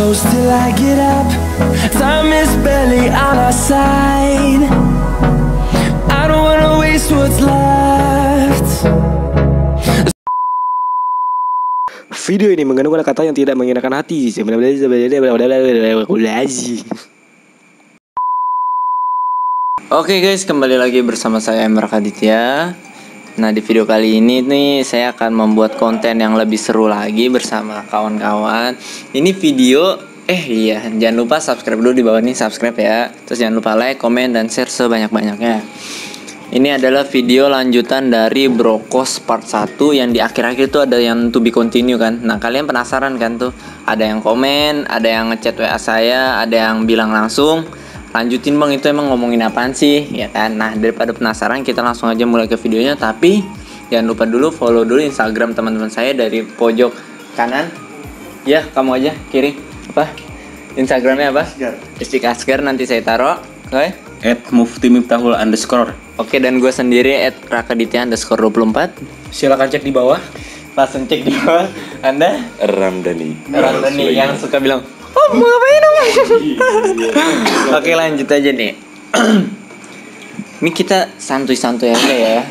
close till I get up. Time is barely on our side. I don't wanna waste what's left. Video ini mengandung kata yang tidak mengenakan hati. Oke guys, kembali lagi bersama saya Emrah Aditya. Nah, di video kali ini nih saya akan membuat konten yang lebih seru lagi bersama kawan-kawan. Ini video iya, jangan lupa subscribe dulu di bawah nih, subscribe ya. Terus jangan lupa like, komen, dan share sebanyak-banyaknya. Ini adalah video lanjutan dari Brokos part 1 yang di akhir-akhir tuh ada yang to be continue kan. Nah, kalian penasaran kan tuh? Ada yang komen, ada yang ngechat WA saya, ada yang bilang langsung, lanjutin bang, itu emang ngomongin apaan sih, ya kan? Nah, daripada penasaran, kita langsung aja mulai ke videonya. Tapi jangan lupa dulu follow dulu Instagram teman-teman saya dari pojok kanan. Ya, kamu aja kiri. Apa? Instagramnya apa? Istik Asgar, nanti saya taruh. Oke. @muftimiftahul_. Oke, dan gue sendiri @rakaditya_24. Silakan cek di bawah. Langsung cek di bawah. Anda? Ramdhani yang suka bilang, oh mau ngapain dong? Oke, lanjut aja nih. Ini kita santuy-santuy aja ya.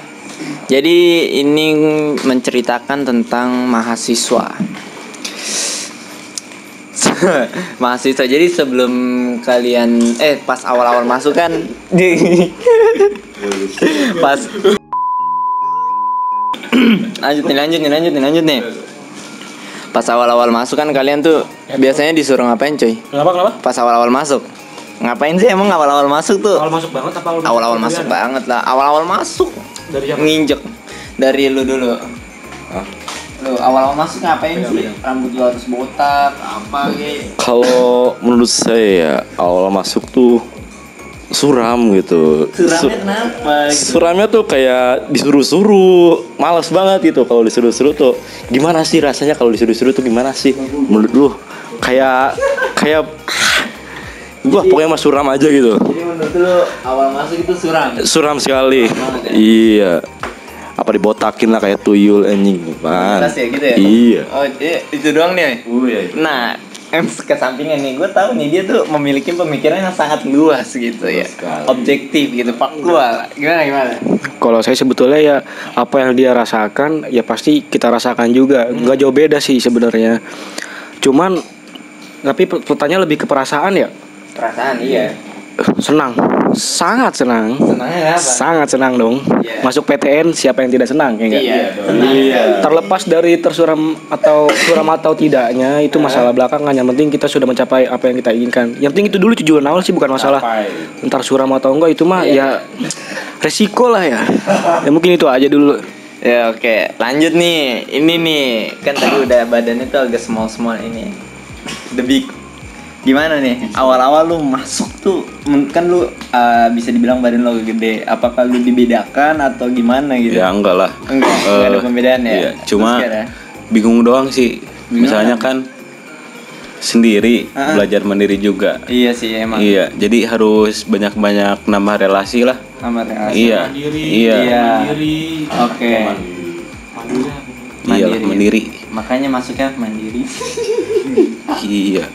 Jadi ini menceritakan tentang mahasiswa. Mahasiswa. Jadi sebelum kalian pas awal-awal masuk kan pas lanjut nih. Pas awal-awal masuk kan kalian tuh biasanya disuruh ngapain, coy? Kenapa? Pas awal-awal masuk. Ngapain sih emang awal-awal masuk tuh? Awal masuk banget apa Awal-awal masuk banget lah. Awal-awal masuk. Dari siapa? Nginjek. Dari lu dulu. Hah? Lu awal-awal masuk ngapain sih? Rambut lu harus botak, apa gitu. Kalau menurut saya awal masuk tuh suram gitu. Suramnya kenapa? Gitu? Suramnya tuh kayak disuruh-suruh, males banget gitu kalau disuruh-suruh tuh. Gimana sih rasanya kalau disuruh-suruh tuh gimana sih? Menurut lu kayak gua pokoknya mah suram aja gitu. Jadi menurut lu awal masuk itu suram? Suram sekali. Ya? Iya. Apa dibotakin lah kayak tuyul anjing kan. Jelas ya gitu ya? Iya. Oh, itu doang nih. Iya. Nah, ke sampingnya nih, gue tahu nih dia tuh memiliki pemikiran yang sangat luas gitu ya, objektif gitu, faktual. Gimana? Kalau saya sebetulnya ya apa yang dia rasakan ya pasti kita rasakan juga. Nggak jauh beda sih sebenarnya. Cuman tapi pertanyaan lebih ke perasaan ya. Perasaan iya. Senang, sangat senang. Senangnya apa? Sangat senang dong. Iya. Masuk PTN siapa yang tidak senang ya enggak? Iya. Terlepas dari suram atau tidaknya itu masalah belakangan. Yang penting kita sudah mencapai apa yang kita inginkan. Yang penting itu dulu tujuan awal sih, bukan masalah entar suram atau enggak, itu mah ya resiko lah ya. Ya mungkin itu aja dulu. Ya oke, lanjut nih. Ini nih, kan tadi udah badannya tuh agak small ini. The big. Gimana nih? Awal-awal lu masuk tuh kan lu bisa dibilang badan lu gede. Apakah lu dibedakan atau gimana gitu? Ya enggak lah. Enggak ada pembedaan ya. Iya, cuma Terus bingung doang sih. Misalnya kan sendiri, belajar mandiri juga. iya sih emang. Iya, jadi harus banyak-banyak nambah relasi lah. Nama relasi. Iya. Mandiri. Oke. Iyalah, mandiri. Makanya masuknya mandiri. Iya.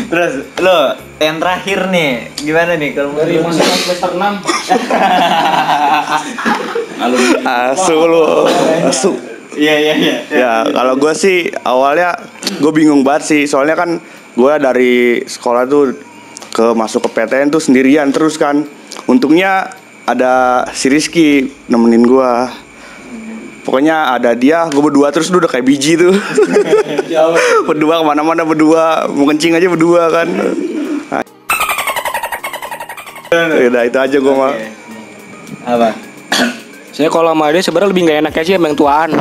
Terus lo yang terakhir nih, gimana nih kalau Dari masuk semester 6. Asu. Iya. Ya, kalau gue sih awalnya gue bingung banget sih. Soalnya kan gue dari sekolah tuh masuk ke PTN tuh sendirian terus kan. Untungnya ada si Rizky nemenin gue. Pokoknya ada dia, gue berdua terus udah kayak biji tuh. Berdua kemana-mana berdua, mau kencing aja berdua kan. Udah itu aja gue mah. Apa? Saya kalau sama dia sebenarnya lebih nggak enaknya sih sama yang tuaan.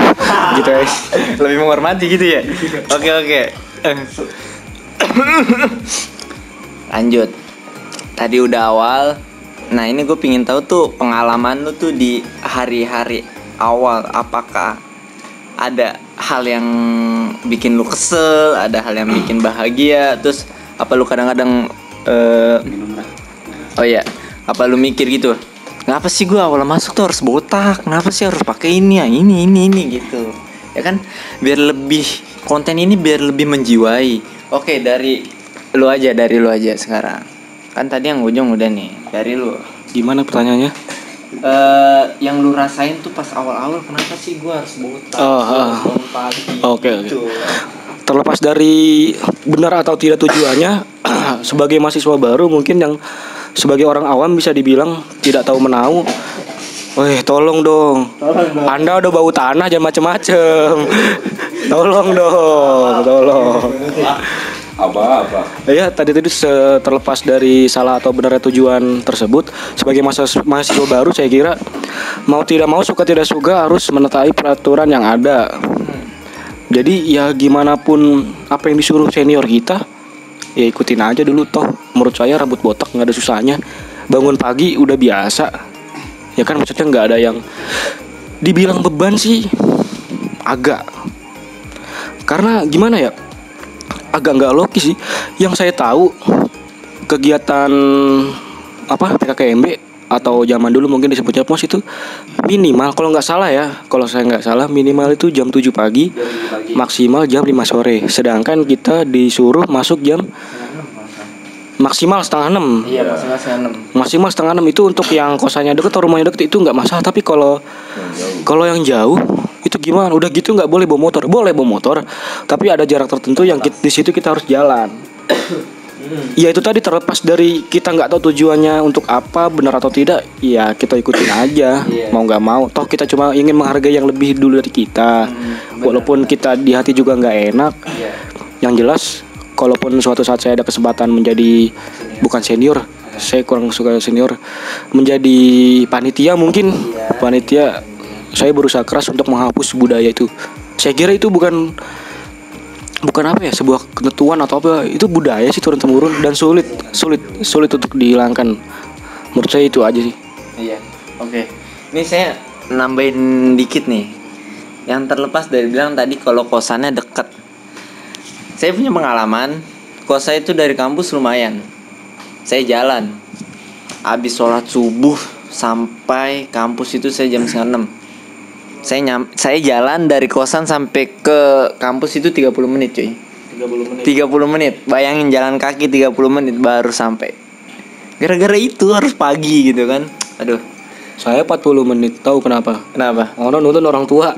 Gitu guys. Lebih menghormati gitu ya. Oke. Lanjut. Tadi udah awal. Nah ini gue pingin tahu tuh pengalaman lu tuh di hari-hari awal. Apakah ada hal yang bikin lu kesel, ada hal yang bikin bahagia, terus apa lu kadang-kadang apa lu mikir gitu, kenapa sih gue awal masuk tuh harus botak, kenapa sih harus pakai ini gitu ya kan, biar lebih konten ini biar lebih menjiwai. Oke, dari lu aja, dari lu aja sekarang. Kan tadi yang ujung udah nih, dari lu. Gimana pertanyaannya? Yang lu rasain tuh pas awal-awal, kenapa sih gua harus botak? Bangun pagi. Oke. Gitu. Terlepas dari benar atau tidak tujuannya, sebagai mahasiswa baru mungkin yang sebagai orang awam bisa dibilang tidak tahu menahu. Weh, tolong dong. Anda udah bau tanah, jangan macem-macem. Tolong dong, tolong. Apa? Ya, tadi terlepas dari salah atau benar tujuan tersebut, sebagai mahasiswa baru saya kira mau tidak mau, suka tidak suka harus menaati peraturan yang ada. Jadi ya gimana pun apa yang disuruh senior kita, ya ikutin aja dulu. Toh menurut saya rambut botak nggak ada susahnya. Bangun pagi udah biasa. Ya kan, maksudnya nggak ada yang dibilang beban sih, agak. Karena gimana ya, agak nggak logis sih. Yang saya tahu kegiatan PKKMB atau zaman dulu mungkin disebutnya POS itu minimal, kalau nggak salah ya, kalau saya nggak salah minimal itu jam 7 pagi, maksimal jam 5 sore. Sedangkan kita disuruh masuk jam maksimal setengah 6. Iya, maksimal setengah 6. Maksimal setengah 6 itu untuk yang kosannya deket atau rumahnya deket itu nggak masalah. Tapi kalau yang jauh itu gimana? Udah gitu nggak boleh bawa motor. Boleh bawa motor, tapi ada jarak tertentu yang di situ kita harus jalan. Ya itu tadi, terlepas dari kita nggak tahu tujuannya untuk apa, benar atau tidak, ya kita ikutin aja. Mau nggak mau, toh kita cuma ingin menghargai yang lebih dulu dari kita. Walaupun kita di hati juga nggak enak. Yang jelas, kalaupun suatu saat saya ada kesempatan menjadi bukan senior, saya kurang suka senior, menjadi panitia mungkin. Panitia, saya berusaha keras untuk menghapus budaya itu. Saya kira itu bukan apa ya, sebuah ketentuan atau apa, itu budaya sih turun temurun dan sulit untuk dihilangkan. Menurut saya itu aja sih. Iya, oke. Ini saya nambahin dikit nih. Yang terlepas dari bilang tadi kalau kosannya deket. Saya punya pengalaman, kos saya itu dari kampus lumayan. Saya jalan. Habis sholat subuh sampai kampus itu saya jam 5:30. Saya jalan dari kosan sampai ke kampus itu 30 menit cuy. 30 menit. Bayangin jalan kaki 30 menit baru sampai. Gara-gara itu harus pagi gitu kan. Aduh. Saya 40 menit, tahu kenapa? Kenapa? Orang nonton orang tua.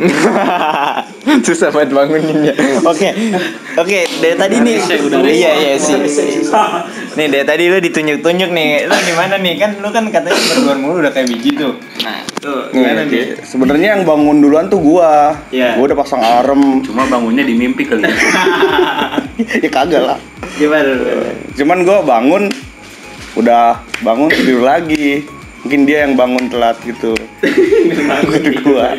Susah banget banguninnya. Oke, dari tadi nih. Iya sih. Nih dari tadi lu ditunjuk-tunjuk nih. Lu gimana nih? Kan lu kan katanya berduaan mulu udah kayak biji tuh. Nah, tuh gimana nih? Sebenarnya yang bangun duluan tuh gua. Iya. Gua udah pasang alarm. Cuma bangunnya di mimpi kali. Ya kagak lah. Gimana? Cuman gua bangun, udah bangun tidur lagi. Mungkin dia yang bangun telat gitu. Gua.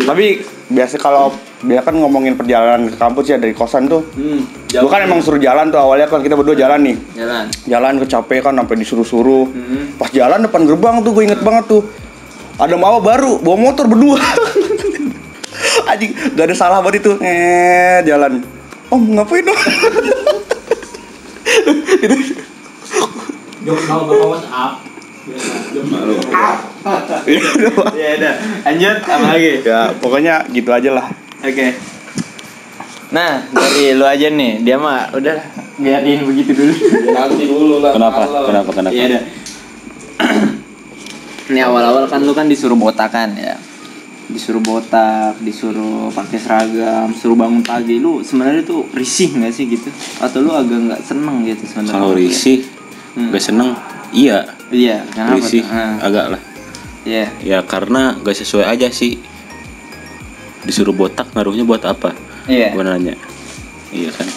Tapi biasa kalau dia kan ngomongin perjalanan ke kampus ya dari kosan tuh. Gua kan emang suruh jalan tuh awalnya, kan kita berdua jalan nih. Jalan kecapean sampai disuruh-suruh. Pas jalan depan gerbang tuh gue inget banget tuh. Ada mama baru bawa motor berdua. Anjing, gak ada salah banget itu. Jalan. Om ngapain dong? Ya udah, lanjut apa lagi? Ya pokoknya gitu aja lah. Oke. Nah, dari lu aja nih, dia mah udah biarin begitu dulu. Nanti dulu lah. Kenapa? Iya dah. Ini awal-awal kan lu kan disuruh botakan ya. Disuruh botak, disuruh pakai seragam, suruh bangun pagi. Lu sebenarnya tuh risih enggak sih gitu? Atau lu agak enggak seneng gitu sebenarnya? Kalau risih, gak seneng. Iya. Iya, kenapa Risih, tuh? agak lah. Iya. Ya karena gak sesuai aja sih. Disuruh botak ngaruhnya buat apa? Iya. Gua nanya. Iya kan.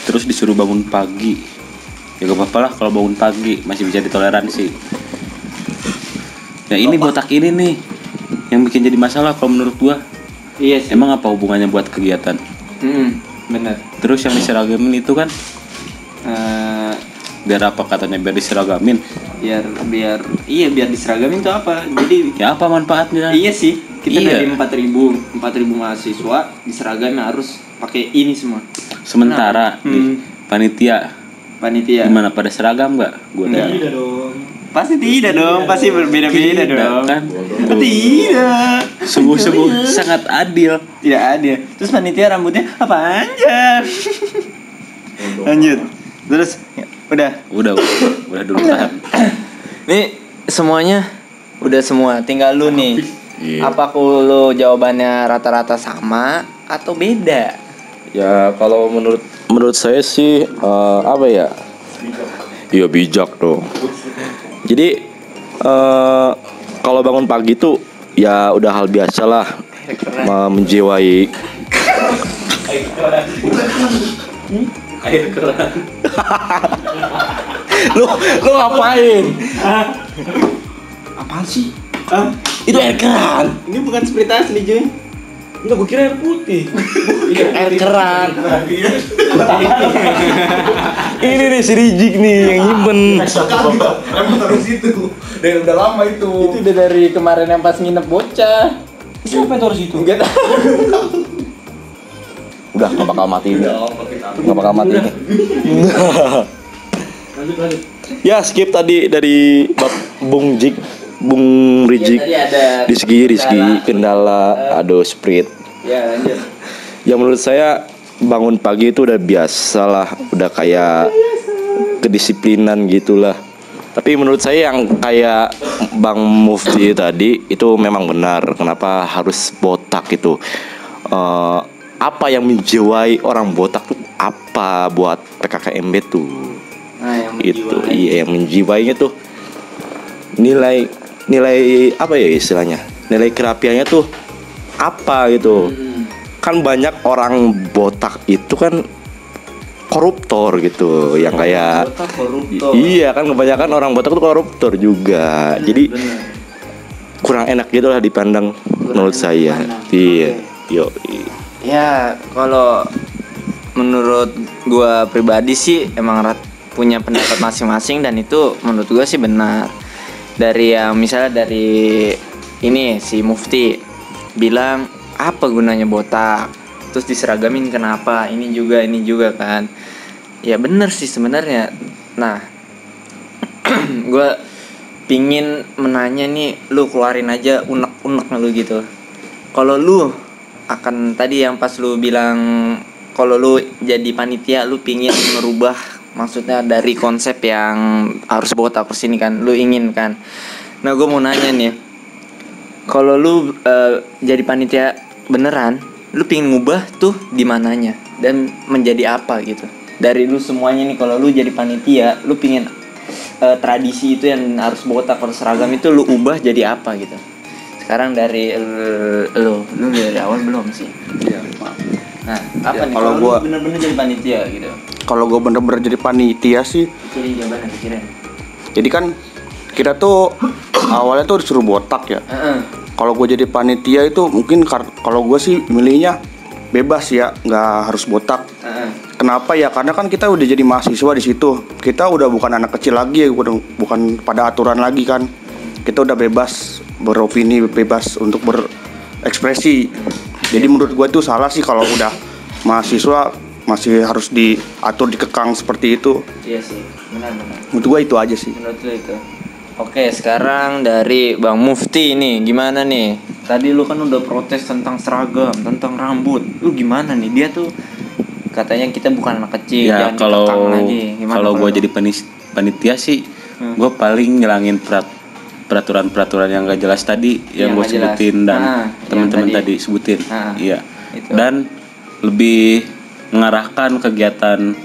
Terus disuruh bangun pagi. Ya gak apa-apa lah kalau bangun pagi, masih bisa ditoleransi. Ya ini botak ini nih yang bikin jadi masalah kalau menurut gua. Iya sih. Emang apa hubungannya buat kegiatan? Benar. Terus yang diseragamin itu kan biar apa katanya, biar diseragamin? Biar diseragamin tuh apa? Jadi Ya apa manfaatnya? iya sih. Kita Iya. dari 4.000 mahasiswa diseragamin harus pakai ini semua. Sementara nih panitia gimana, pada seragam nggak? Gue tanya. Pasti tidak dong, pasti berbeda-beda dong. Kan? Tidak. Sungguh-sungguh sangat adil. Tidak ada. Terus panitia rambutnya apa aja? Lanjut. Terus udah. Udah dulu tahan. Nih semuanya udah semua, tinggal lu nih. Iya. Apa lu jawabannya rata-rata sama atau beda? Ya kalau menurut saya sih apa ya? Iya bijak dong. Jadi kalau bangun pagi tuh ya udah hal biasa lah, menjiwai Air keran. lu ngapain? Apaan sih? Itu air keran. Ini bukan Sprite asli, Juy. Enggak, gue kira air putih. Itu air keran. Ini nih si Rijik nih yang nyimpen. Emang harus itu. Dan udah lama itu. Itu udah dari kemarin yang pas nginep bocah. Siapa yang taruh situ? Enggak tahu. Udah nggak bakal mati ini. Nggak bakal mati ini. Lanjut. Ya skip tadi dari Bung Rijik. Tadi ada Rizky Kendala, aduh Sprite. Ya, lanjut. Ya menurut saya bangun pagi itu udah biasalah, udah kayak kedisiplinan gitulah. Tapi menurut saya yang kayak Bang Mufti tadi itu memang benar. Kenapa harus botak itu? Apa yang menjiwai orang botak tuh apa buat PKKMB tuh? Nah, yang Itu iya yang menjiwainya tuh nilai apa ya istilahnya? Nilai kerapiannya tuh apa gitu? Kan banyak orang botak itu kan koruptor gitu, yang kayak koruptor. iya kan kebanyakan orang botak tuh koruptor juga. Jadi kurang enak gitu lah dipandang menurut saya. Iya, yo. Ya, kalau menurut gua pribadi sih emang punya pendapat masing-masing dan itu menurut gua sih benar. Dari yang misalnya dari ini si Mufti bilang apa gunanya botak, terus diseragamin kenapa ini juga kan. Ya bener sih sebenarnya. Nah, gue pingin menanya nih, lu keluarin aja unek-unek lu gitu. Kalau lu akan tadi yang pas lu bilang kalau lu jadi panitia lu pingin merubah, maksudnya dari konsep yang harus botak ke sini kan, lu ingin kan. Nah, gue mau nanya nih, kalau lu jadi panitia beneran, lu pingin ngubah tuh di mananya dan menjadi apa gitu? Dari lu semuanya nih, kalau lu jadi panitia, lu pingin tradisi itu yang harus botak atau seragam itu lu ubah jadi apa gitu? Sekarang dari lu dari awal belum sih? Iya, maaf. Nah, apa Ya, nih kalau kalau gua- lu bener-bener jadi panitia gitu? Kalau gue bener-bener jadi panitia sih, Pikirin jawabannya, pikirin. jadi kan kita tuh awalnya tuh disuruh botak ya. Kalau gue jadi panitia itu mungkin kalau gue sih milihnya bebas ya, nggak harus botak. Kenapa ya? Karena kan kita udah jadi mahasiswa di situ. Kita udah bukan anak kecil lagi, udah bukan pada aturan lagi kan. Kita udah bebas beropini, bebas untuk berekspresi. Jadi menurut gue itu salah sih kalau udah mahasiswa masih harus diatur, dikekang seperti itu. Iya sih, benar. Menurut gue itu aja sih. Menurut lu itu. Oke, sekarang dari Bang Mufti nih, gimana nih? Tadi lu kan udah protes tentang seragam, tentang rambut. Lu gimana nih? Dia tuh katanya kita bukan anak kecil, Ya jangan kalau dikekang lagi. Gimana kalau gue lu? jadi panitia sih, gue paling ngilangin peraturan-peraturan yang gak jelas tadi yang gue nggak jelas. sebutin dan yang teman-teman tadi sebutin. Iya. itu. Dan lebih mengarahkan kegiatan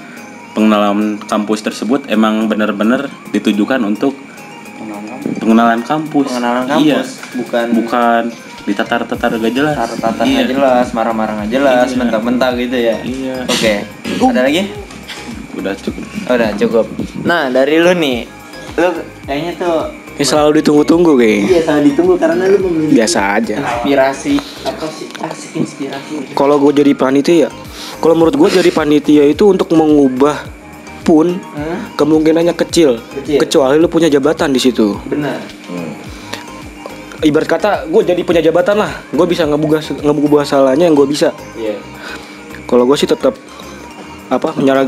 pengenalan kampus tersebut emang benar-benar ditujukan untuk pengenalan kampus. Pengenalan Iya. kampus, bukan ditatar-tatar gak jelas. tatar-tatar Iya. nggak jelas, marah-marah nggak jelas, Iya. bentak-bentak gitu ya. Iya. Oke. Ada lagi? Udah cukup. Oh, udah cukup. Nah, dari lu nih, lu kayaknya tuh Ini selalu ditunggu-tunggu kayaknya. iya salah ditunggu karena lu memiliki Biasa aja. inspirasi apa sih? Asik inspirasi. Kalau gue jadi panitia, kalau menurut gue jadi panitia itu untuk mengubah pun kemungkinannya kecil. Kecil. Kecuali lu punya jabatan di situ. Benar. Ibarat kata gue jadi punya jabatan lah, gue bisa ngebugah salahnya yang gue bisa. Iya. Kalau gue sih tetap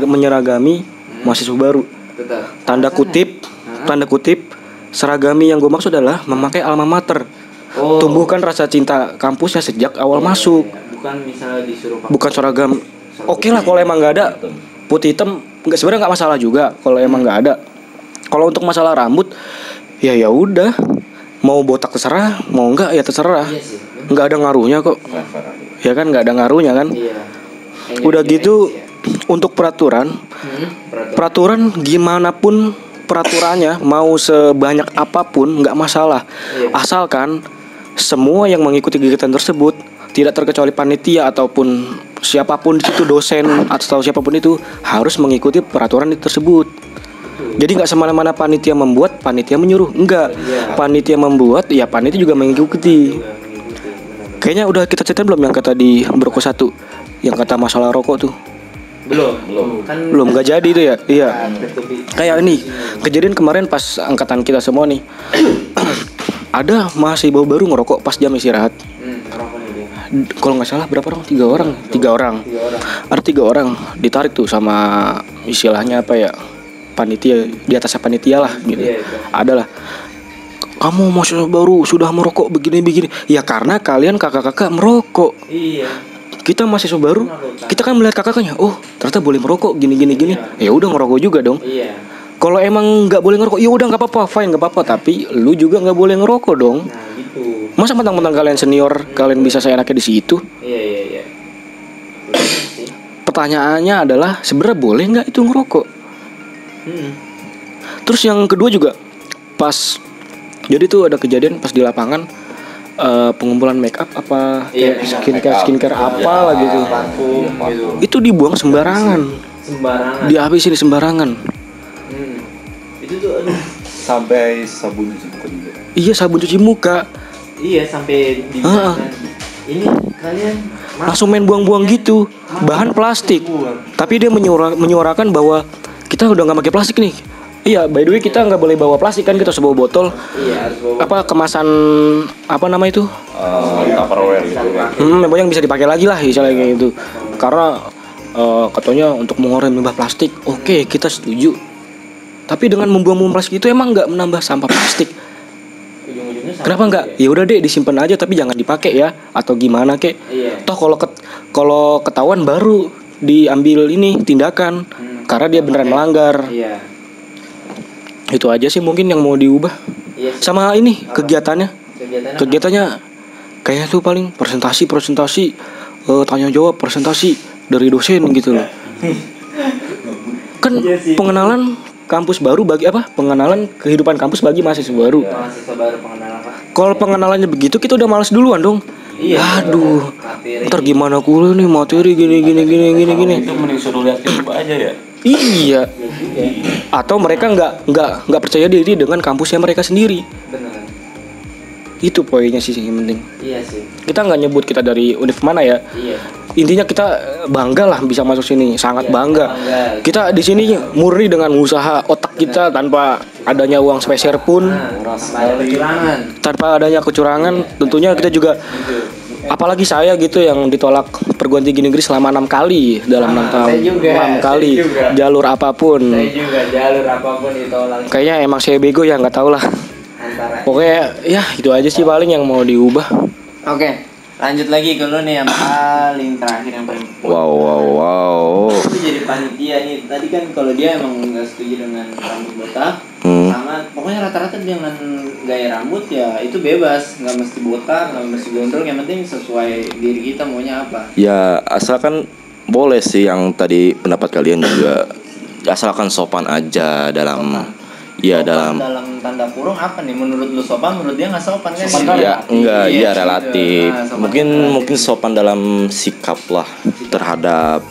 menyeragami mahasiswa baru. Tetap. Tanda kutip seragami yang gue maksud adalah memakai alma mater. Oh. Tumbuhkan rasa cinta kampusnya sejak awal masuk. Bukan misalnya disuruh pakai Bukan seragam. Oke lah kalau emang nggak ada putih hitam nggak, sebenarnya nggak masalah juga kalau emang nggak ada. Kalau untuk masalah rambut, ya udah, mau botak terserah, mau enggak ya terserah. Iya sih. Nggak ada ngaruhnya kok. Ya kan, nggak ada ngaruhnya kan. Iya. Udah gitu untuk peraturan gimana pun peraturannya mau sebanyak apapun nggak masalah. Asalkan semua yang mengikuti kegiatan tersebut, tidak terkecuali panitia ataupun siapapun di situ, dosen atau siapapun itu, harus mengikuti peraturan tersebut. Jadi nggak semena-mena panitia membuat, panitia menyuruh. Enggak. Panitia membuat, ya panitia juga mengikuti. Kayaknya udah kita ceritain belum yang kata di Broko 1, yang kata masalah rokok tuh? Belum nggak jadi itu ya. Iya. Kayak ini kejadian kemarin pas angkatan kita semua nih. Ada mahasiswa baru ngerokok pas jam istirahat. Kalau nggak salah berapa orang? 3 orang. 3 orang. Ada 3 orang ditarik tuh sama istilahnya apa ya? Panitia, di atasnya panitia lah gitu. Adalah, kamu mahasiswa baru sudah merokok begini. Ya karena kalian kakak-kakak merokok. Iya. Kita mahasiswa baru, kita kan melihat kakaknya, oh ternyata boleh merokok gini. Ya udah ngerokok juga dong. Iya. Kalau emang nggak boleh ngerokok, ya udah nggak apa-apa, fine nggak apa-apa. Tapi lu juga nggak boleh ngerokok dong. Nah gitu. Masa mentang-mentang kalian senior, kalian bisa seenaknya di situ? Iya. Pertanyaannya adalah sebenarnya boleh nggak itu ngerokok? Terus yang kedua juga pas, jadi tuh ada kejadian pas di lapangan, pengumpulan make up apa skincare apa lah gitu. Parfum gitu. Itu dibuang sembarangan. Dihabisin sembarangan. Itu tuh aduh. Sampai sabun cuci muka juga. Iya, sabun cuci muka. Iya, sampai dibilang ini kalian Langsung main buang-buang gitu. Bahan plastik. Tapi dia menyuarakan bahwa kita udah nggak pakai plastik nih. Iya, by the way kita nggak boleh bawa plastik kan, kita harus bawa botol. Iya, harus bawa Apa kemasan apa nama itu? Tupperware gitu kan. Yang bisa dipakai lagi lah misalnya kayak gitu. Karena katanya untuk mengurangi limbah plastik. Oke, kita setuju. Tapi dengan membuang plastik itu emang nggak menambah sampah plastik? ujung-ujungnya sama. Kenapa nggak? Ya udah deh, disimpan aja tapi jangan dipakai ya, atau gimana kek? Iya. Toh kalau ketahuan baru diambil ini tindakan karena dia beneran melanggar. Iya. Itu aja sih mungkin yang mau diubah. Iya. Sama ini kegiatannya Kegiatannya kayaknya tuh paling presentasi tanya jawab presentasi dari dosen gitu loh. Kan Iya sih. pengenalan kampus baru bagi apa? Pengenalan kehidupan kampus bagi mahasiswa baru. mahasiswa baru pengenalan Pak. Kalau pengenalannya begitu kita udah males duluan dong. Iya. Aduh. Materi. Ntar gimana kuliah nih materi gini. Itu mending suruh lihat YouTube aja ya. Iya. Atau mereka nggak percaya diri dengan kampusnya mereka sendiri. Benar. Itu poinnya sih yang penting. Iya sih. Kita nggak nyebut kita dari univ mana ya. Iya. Intinya kita bangga lah bisa masuk sini, sangat Iya, bangga. bangga. Kita di sini murni dengan usaha otak kita tanpa adanya uang speser pun, Tanpa ada kecurangan. tanpa adanya kecurangan. Tentunya kita juga, apalagi saya gitu yang ditolak perguruan tinggi negeri selama 6 kali dalam 6 tahun. Saya juga, 6 kali saya juga. jalur apapun. Saya juga jalur apapun ditolak Kayaknya emang saya bego ya, nggak tahu lah. antara. Pokoknya ya itu aja sih paling yang mau diubah. Oke. Lanjut lagi ke lu nih yang paling terakhir yang paling Wow. Lu jadi panitia nih. Tadi kan kalau dia emang nggak setuju dengan rambut botak, sama pokoknya rata-rata dengan gaya rambut ya itu bebas, nggak mesti botak, nggak mesti gondrong, yang penting sesuai diri kita maunya apa. Ya asalkan boleh sih yang tadi pendapat kalian juga, asalkan sopan aja dalam Sopan dalam tanda kurung apa nih? Menurut lu sopan, menurut dia nggak sopan kan? ya enggak Iya, ya gitu. relatif. Nah, sopan mungkin relatif. mungkin sopan dalam sikap lah terhadap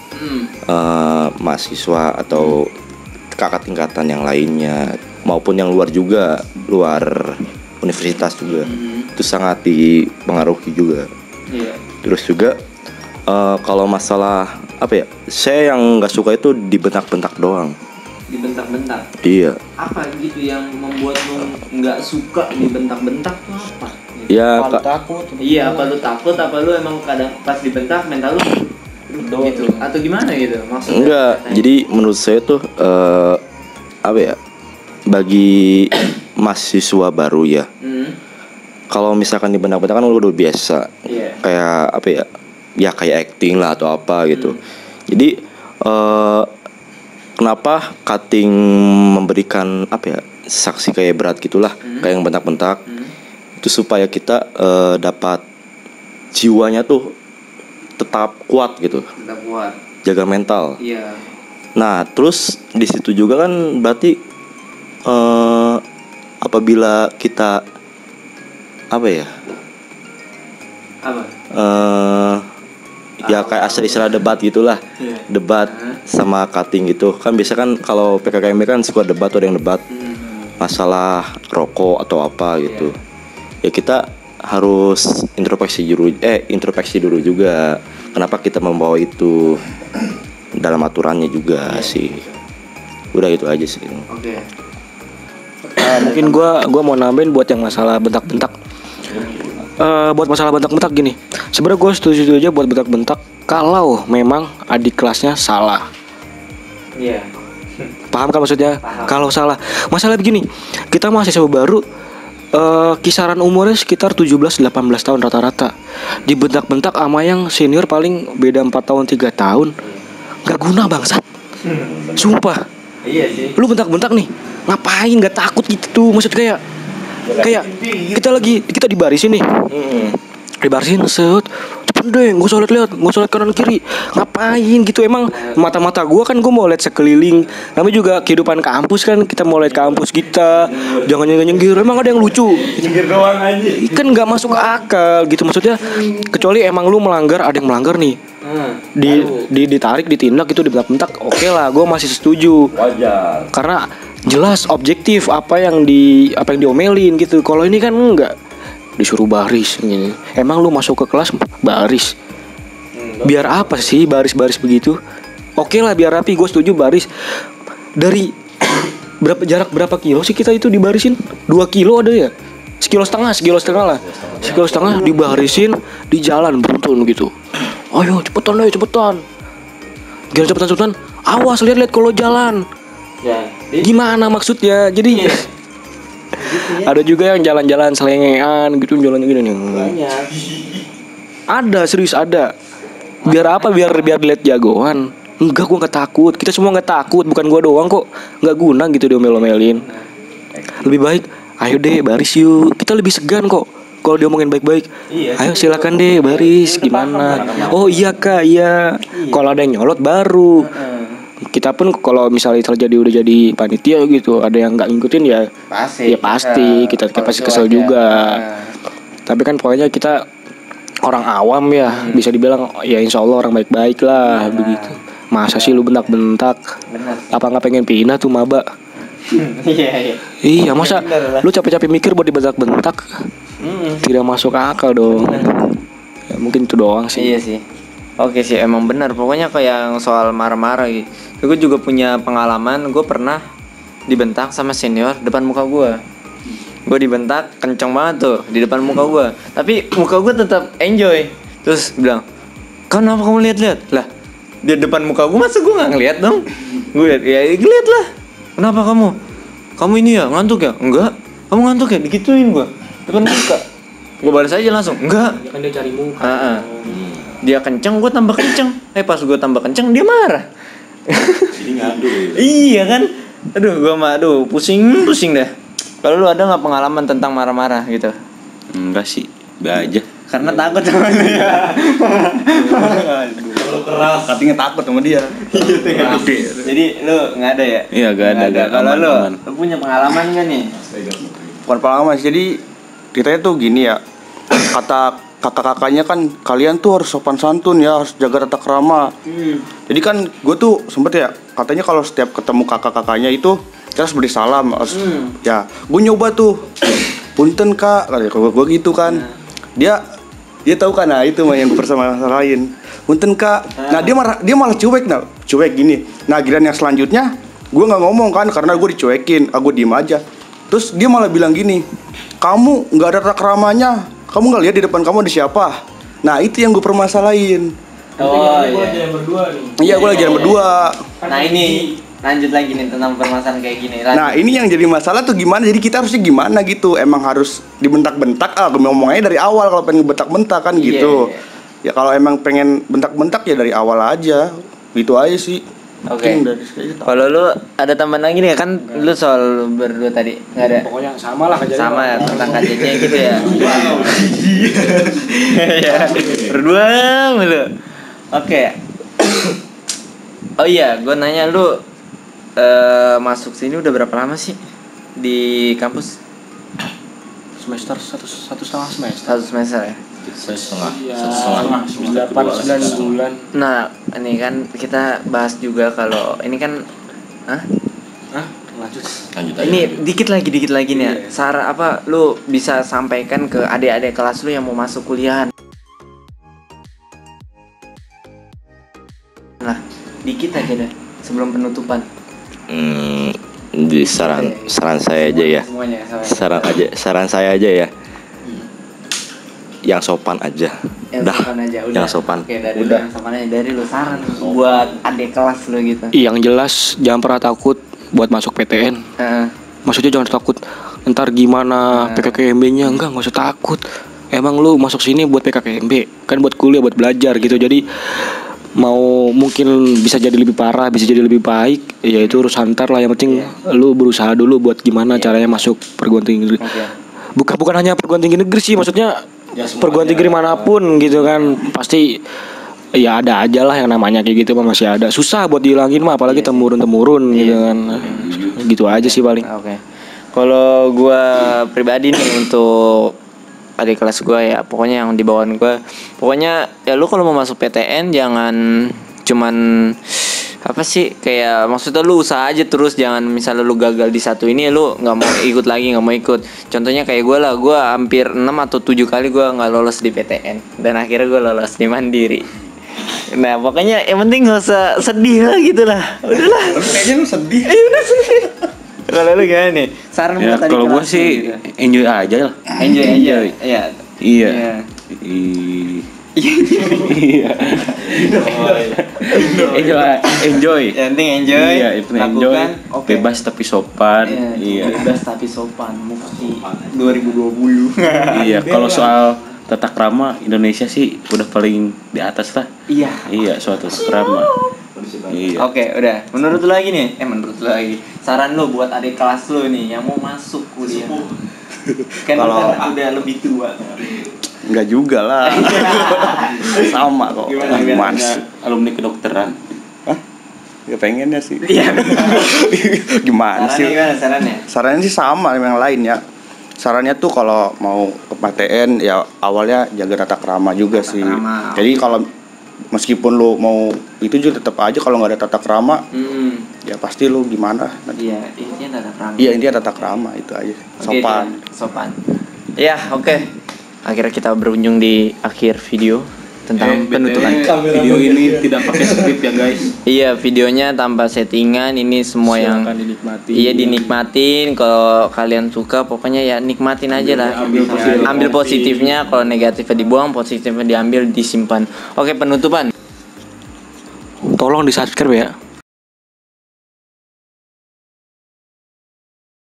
mahasiswa atau kakak tingkatan yang lainnya maupun yang luar juga, luar universitas juga. Itu sangat dipengaruhi juga. Iya. Terus juga kalau masalah apa ya, saya yang nggak suka itu dibentak-bentak doang. Dibentak-bentak. Iya. Apa gitu yang membuat lu nggak suka dibentak-bentak tuh apa? Gitu. Ya Takut. Iya, apa lu takut? Apa lu emang kadang pas dibentak mental lu gitu? Atau gimana gitu? Maksudnya? enggak. Jadi menurut saya tuh apa ya? Bagi mahasiswa baru ya. Kalau misalkan dibentak-bentak kan udah biasa. Iya. Kayak apa ya? Ya kayak acting lah atau apa gitu. Jadi kenapa cutting memberikan apa ya, saksi kayak berat gitulah, kayak yang bentak-bentak. Itu supaya kita dapat jiwanya tuh tetap kuat gitu, Tetap kuat. jaga mental. Iya. Nah, terus di situ juga kan berarti apabila kita apa ya? Apa? Ya kayak asal istilah debat gitulah. Debat sama cutting gitu. Kan biasa kan kalau PKKMB kan suka debat, tuh ada yang debat masalah rokok atau apa gitu. Ya kita harus introspeksi dulu juga. Kenapa kita membawa itu dalam aturannya juga sih. Udah itu aja sih. Oke. Mungkin gua mau nambahin buat yang masalah bentak-bentak. Buat masalah bentak-bentak gini. Sebenarnya gue setuju aja buat bentak-bentak kalau memang adik kelasnya salah. Iya. Paham kan maksudnya? Paham. Kalau salah. Masalah begini, kita mahasiswa baru, kisaran umurnya sekitar 17-18 tahun rata-rata. Dibentak-bentak sama yang senior paling beda 4 tahun 3 tahun. Gak guna bangsat. Sumpah. Iya sih. Lu bentak-bentak nih, ngapain? Gak takut gitu. Maksudnya kayak kita dibarisin nih. Dibarisin set. Cepet deh, gak usah lihat, gak usah lihat kanan kiri. Ngapain gitu, emang mata-mata gua kan gua mau lihat sekeliling. Namanya juga kehidupan kampus kan, kita mau lihat kampus kita. Jangan nyengir, emang ada yang lucu. Nyengir doang aja. Kan nggak masuk akal gitu, maksudnya kecuali emang lu melanggar, ada yang melanggar nih, ditarik, ditindak gitu, dibentak-bentak, oke lah, gue masih setuju. Wajar. Karena jelas objektif apa yang diomelin gitu. Kalau ini kan enggak, disuruh baris gini. Emang lu masuk ke kelas baris, biar apa sih baris-baris begitu? Oke lah, biar rapi, gue setuju baris. Dari jarak berapa kilo sih kita itu dibarisin? 2 kilo ada ya? Sekilo setengah lah. Sekilo setengah dibarisin di jalan beruntun gitu. Ayo cepetan. Gila cepetan. Awas, lihat kalau jalan. Ya. Gimana maksudnya? Jadi ada juga yang jalan-jalan selengean gitu, jalan gini nih. Banyak. Ada, serius ada. Biar apa? Biar dilihat jagoan. Enggak, gua nggak takut. Kita semua nggak takut, bukan gua doang kok. Nggak guna gitu diomel-omelin. Lebih baik, ayo deh baris yuk. Kita lebih segan kok kalau diomongin baik-baik. Iya. Ayo silakan deh baris, gimana? Oh iya kak, iya. Kalau ada yang nyolot baru. Kita pun kalau misalnya udah jadi panitia gitu, ada yang nggak ngikutin ya pasti kita pasti kesel juga. Tapi kan pokoknya kita orang awam ya, bisa dibilang ya insya Allah orang baik-baik lah begitu. Masa sih lu bentak-bentak? Benar. Apa nggak pengen pindah tuh maba? Iya. Iya, masa lu capek-capek mikir buat dibentak-bentak? Tidak masuk akal dong. Ya, mungkin itu doang sih. Iya sih. Oke sih, emang benar. Pokoknya kayak yang soal marah-marah gitu. Gue juga punya pengalaman. Gue pernah dibentak sama senior depan muka gue. Gue dibentak kenceng banget tuh di depan muka gue. Tapi muka gue tetap enjoy. Terus bilang, kenapa kamu lihat-lihat? Lah, di depan muka gue masa gue nggak ngeliat dong? Gue lihat, ya lihat lah. Kenapa kamu? Kamu ini ya ngantuk ya? Enggak. Kamu ngantuk ya? Digituin gue depan muka. Gue balas aja langsung. Enggak. Ya kan dia cari muka. Dia kenceng, gue tambah kenceng. Pas gue tambah kenceng, dia marah. Jadi ngadu. Iya kan? Aduh, pusing dah. Kalau lu ada nggak pengalaman tentang marah-marah gitu? Enggak sih, enggak aja. Karena takut sama dia. Kalau keras, katanya takut sama dia. Jadi lu nggak ada ya? Iya, enggak ada. Kalau Aman. lu punya pengalaman nggak nih? Bukan pengalaman sih, jadi ceritanya tuh gini ya. Kata kakak-kakaknya kan, kalian tuh harus sopan santun ya, harus jaga tata krama. Jadi kan gue tuh sempet ya, katanya kalau setiap ketemu kakak-kakaknya itu kita harus beri salam, harus ya. Gue nyoba tuh, punten kak, kalau gue gitu kan. Dia tahu kan, nah itu mah yang gue permasalahin. Punten kak. Nah dia malah cuek gini. Nah giliran yang selanjutnya gue nggak ngomong kan, karena gue dicuekin, aku diem aja. Terus dia malah bilang gini, kamu nggak ada tata kramanya, kamu nggak lihat di depan kamu ada siapa. Nah itu yang gue permasalahin. Oh iya. Iya, gue lagi jalan berdua. Nah ini lanjut lagi nih tentang permasalahan kayak gini. Nah ini yang jadi masalah tuh gimana, jadi kita harusnya gimana gitu. Emang harus dibentak-bentak, gue ngomongnya dari awal kalau pengen bentak-bentak kan gitu. Ya kalau emang pengen bentak-bentak ya dari awal aja, gitu aja sih. Oke. Kalau lu ada tambahan lagi nih kan lu soal berdua tadi nggak ada. Pokoknya sama lah kejadian. Sama ya tentang KJJ gitu ya. Ya, berdua mulu. Oke. Oh iya, gue nanya lu masuk sini udah berapa lama sih di kampus? Semester satu setengah semester. 1 semester ya. Iya. 8-9 bulan. Nah, ini kan kita bahas juga kalau ini kan Lanjut. ini dikit lagi nih ya. Saran apa lu bisa sampaikan ke adik-adik kelas lu yang mau masuk kuliah? Nah, dikit aja deh sebelum penutupan. Di saran saya aja ya. Semuanya, Saran saya aja ya. Yang sopan aja. Sopan aja, udah. Yang sopan. Oke, dari lu yang sopan aja, dari lu saran buat adik kelas lu gitu. Yang jelas jangan pernah takut buat masuk PTN. Maksudnya jangan takut ntar gimana PKKMB-nya, enggak usah takut. Emang lu masuk sini buat PKKMB, kan buat kuliah, buat belajar gitu. Jadi mau mungkin bisa jadi lebih parah, bisa jadi lebih baik, ya itu urusan ntar lah. Yang penting lu berusaha dulu buat gimana caranya masuk perguruan tinggi negeri. Bukan hanya perguruan tinggi negeri sih, maksudnya perguruan tinggi manapun gitu kan, pasti ya ada aja lah yang namanya kayak gitu, masih ada. Susah buat dihilangin mah, apalagi temurun gitu kan. Gitu aja sih paling. Oke. Kalau gua pribadi nih untuk adik kelas gua ya, pokoknya yang di bawaan gua, pokoknya ya lu kalau mau masuk PTN jangan cuman apa sih, kayak maksudnya lu usaha aja terus, jangan misalnya lu gagal di satu ini lu nggak mau ikut lagi, nggak mau ikut. Contohnya kayak gue lah, gue hampir 6 atau 7 kali gue nggak lolos di PTN dan akhirnya gue lolos di Mandiri. Nah pokoknya yang penting nggak usah sedih lah gitu lah, udahlah. Kayaknya lu sedih. Udah sedih. Kalau lu gimana nih? Saran Ya buat adik kalau gue kelas sih lu gitu. enjoy aja lah. Enjoy. Iya. Iya. Enjoy. Yang penting enjoy. Iya, itu enjoy. Lakukan, oke. Bebas tapi sopan. Iya. Bebas tapi sopan. Mufti 2020. Iya, kalau soal tata krama Indonesia sih udah paling di atas lah. Iya. Iya, suatu krama. Iya. Oke, udah. Menurut lu lagi nih? Menurut lu lagi. Saran lu buat adik kelas lu nih yang mau masuk kuliah. Kan Kalau- kan udah lebih tua. Enggak juga lah. Sama kok. Gimana sih? Alumni kedokteran. Ya pengennya sih. Iya. Gimana Sarannya sih? gimana sarannya? Sarannya sih sama dengan yang lain ya. Sarannya tuh kalau mau ke PTN ya awalnya jaga tata krama juga sih. krama, Jadi kalau meskipun lu mau itu juga tetap aja kalau nggak ada tata krama ya pasti lu gimana nanti. Iya, intinya tata krama. Iya intinya tata krama itu aja. Sopan. Oke, sopan. Ya, oke. Akhirnya kita berkunjung di akhir video tentang penutupan. Video ini tidak pakai skrip ya guys. Iya, videonya tanpa settingan, ini semua yang dinikmati. iya dinikmatin. Kalau kalian suka pokoknya ya nikmatin aja lah. Ambil positifnya, kalau negatifnya dibuang, positifnya diambil, disimpan. Oke, penutupan. Tolong di subscribe ya.